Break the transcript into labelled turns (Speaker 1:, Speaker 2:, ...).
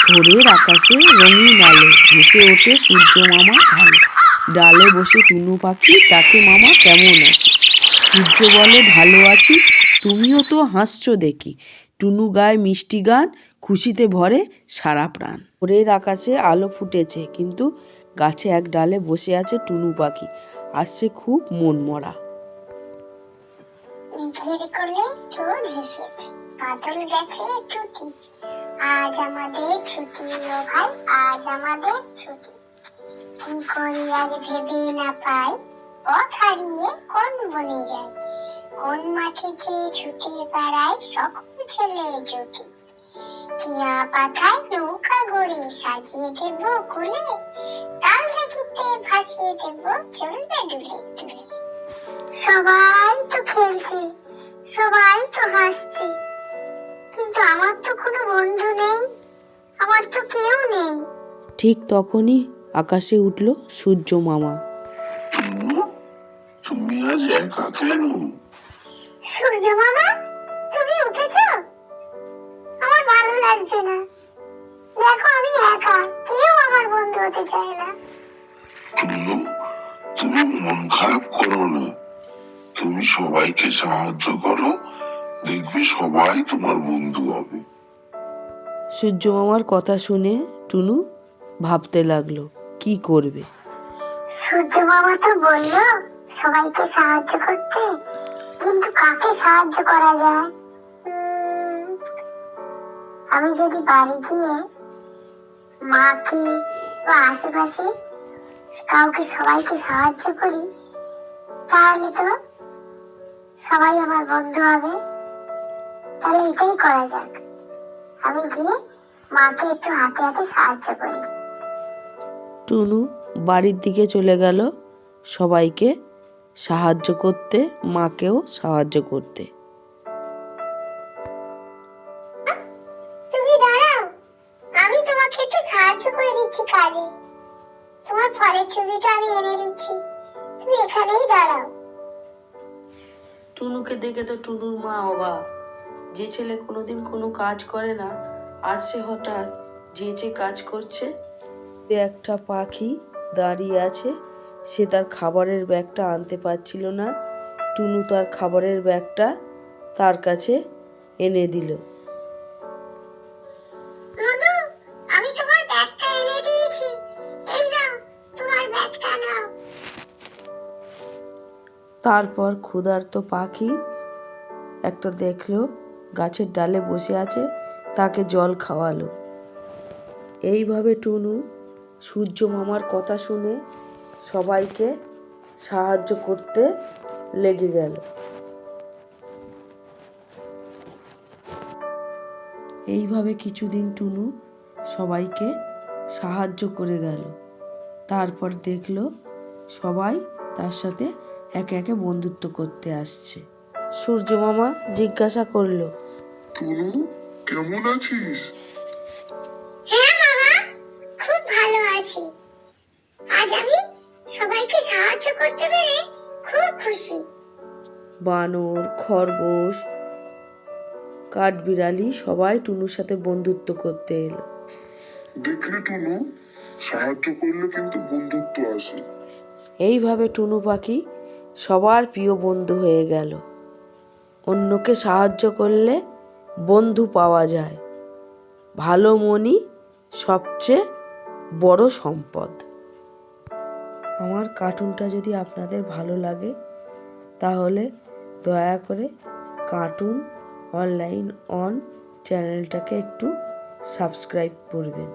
Speaker 1: ভোরের আকাশে রঙিন আলো, ভেসে ওঠে সূর্য মামা ভালো। ডালে বসে টুনু পাখি ডাকে মামা কেমন আছি। সূর্য বলে ভালো আছি, তুমিও তো হাসছো দেখি। টুনু গায়ে মিষ্টি গান, খুশিতে ভরে সারা প্রাণ। ভোরের আকাশে আলো ফুটেছে, কিন্তু গাছে এক ডালে বসে আছে টুনু পাখি, আসছে খুব মনমরা।
Speaker 2: মেঘের কোলে রোদ হেসেছে, বাদল গেছে টুটি, আজ আমাদের ছুটি ও ভাই, আজ আমাদের ছুটি। কি করি আজ ভেবে না পাই, পথ হারিয়ে কোন বনে যাই, কোন মাঠে যে ছুটে বেড়াই সকল ছেলে জুটি। টিয়া পাখায় নৌকা গড়ে সাজিয়ে দেব কুলে, তাল ঢাকিতে ভাসিয়ে দেব চলবে দুলে দুলে। সবাই তো খেলছে, সবাই তো হাসছে, কিন্তু আমার তো কোনো বন্ধু নেই, আমার তো কেউ নেই।
Speaker 1: ঠিক তখনই আকাশে উঠল সূর্য মামা।
Speaker 3: তুমি আজ একা কেন?
Speaker 2: সূর্য মামা, তুমি উঠেছো? আমার ভালো লাগছে না, দেখো আমি একা, কেউ আমার বন্ধু হতে চায় না।
Speaker 3: তুমি মন খারাপ করো না, তুমি সবাইকে সাহায্য করো, দেখবে সবাই তোমার বন্ধু হবে।
Speaker 1: সূর্য মামার কথা শুনে টুনু ভাবতে লাগলো কি করবে।
Speaker 2: সূর্য মামা তো বললো সবাইকে সাহায্য করতে, কিন্তু কাকে সাহায্য করা যায়? আমি যদি বাড়ি গিয়ে মাকে বা আশেপাশে কাউকে সবাইকে সাহায্য করি, তাহলে তো সবাই আমার বন্ধু হবে। তাহলে এটাই করা যাক, আমি গিয়ে মাকে একটু হাতে হাতে সাহায্য করি।
Speaker 1: টুনু বাড়ির দিকে চলে গেল সবাইকে সাহায্য করতে, মাকেও সাহায্য করতে।
Speaker 2: তুমি দাঁড়াও, আমি তোমাকে একটু সাহায্য করে দিচ্ছি কাজে। তোমার ফলের ছবিটা আমি এনে দিচ্ছি, তুমি এখানেই দাঁড়াও।
Speaker 1: টুনুকে দেখে তো টুনুর মা অবাক। যে ছেলে কোনোদিন কোনো কাজ করে না, আজ সে হঠাৎ যেচে কাজ করছে। একটা পাখি দাঁড়িয়ে আছে, সে তার খাবারের ব্যাগটা আনতে পারছিল না। টুনু তার খাবারের ব্যাগটা তার কাছে এনে দিল।
Speaker 2: টুনু, আমি তোমার ব্যাগটা এনে দিয়েছি, এই নাও তোমার ব্যাগটা নাও।
Speaker 1: তারপর ক্ষুধার্ত পাখি একটা দেখলো গাছের ডালে বসে আছে, তাকে জল খাওয়ালো। এইভাবে টুনু সূর্য মামার কথা শুনে সবাইকে সাহায্য করতে লেগে গেল। এইভাবে কিছুদিন টুনু সবাইকে সাহায্য করে গেল। তারপর দেখলো সবাই তার সাথে একে একে বন্ধুত্ব করতে আসছে। সূর্য মামা জিজ্ঞাসা করলো,
Speaker 3: টুনু কেমন আছিস?
Speaker 2: হ্যাঁ মামা, খুব ভালো আছি। আজ আমি সবাইকে সাহায্য করতে পেরে খুব খুশি।
Speaker 1: বানর, খরগোশ, কাঠবিড়ালি সবাই টুনুর সাথে বন্ধুত্ব করতে এলো।
Speaker 3: দেখলে টুনু, সাহায্য করলে কিন্তু বন্ধুত্ব আসে।
Speaker 1: এইভাবে টুনু পাখি সবার প্রিয় বন্ধু হয়ে গেল। অন্যকে সাহায্য করলে বন্ধু পাওয়া যায়। ভালো মনই সবচেয়ে বড় সম্পদ। আমার কার্টুনটা যদি আপনাদের ভালো লাগে, তাহলে দয়া করে কার্টুন অনলাইন অন চ্যানেলটাকে একটু সাবস্ক্রাইব করবেন।